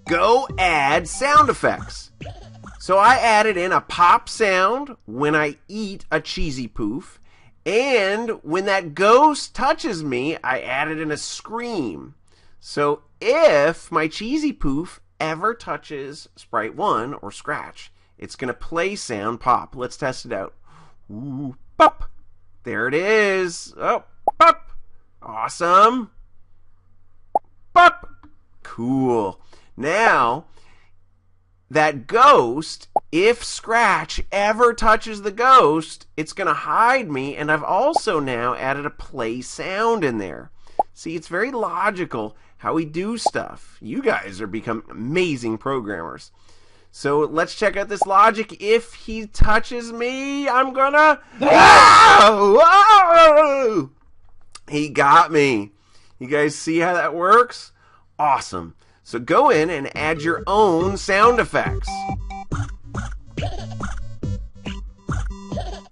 go add sound effects. So I added in a pop sound when I eat a cheesy poof, and when that ghost touches me, I added in a scream. So if my cheesy poof ever touches Sprite 1 or Scratch, it's going to play sound pop. Let's test it out. Ooh, pop. There it is. Oh, pop. Awesome. Pop. Cool. Now, that ghost, if Scratch ever touches the ghost, it's going to hide me, and I've also now added a play sound in there. See, it's very logical how we do stuff. You guys are becoming amazing programmers. So let's check out this logic. If he touches me, I'm gonna... Whoa! He got me. You guys see how that works? Awesome. So go in and add your own sound effects.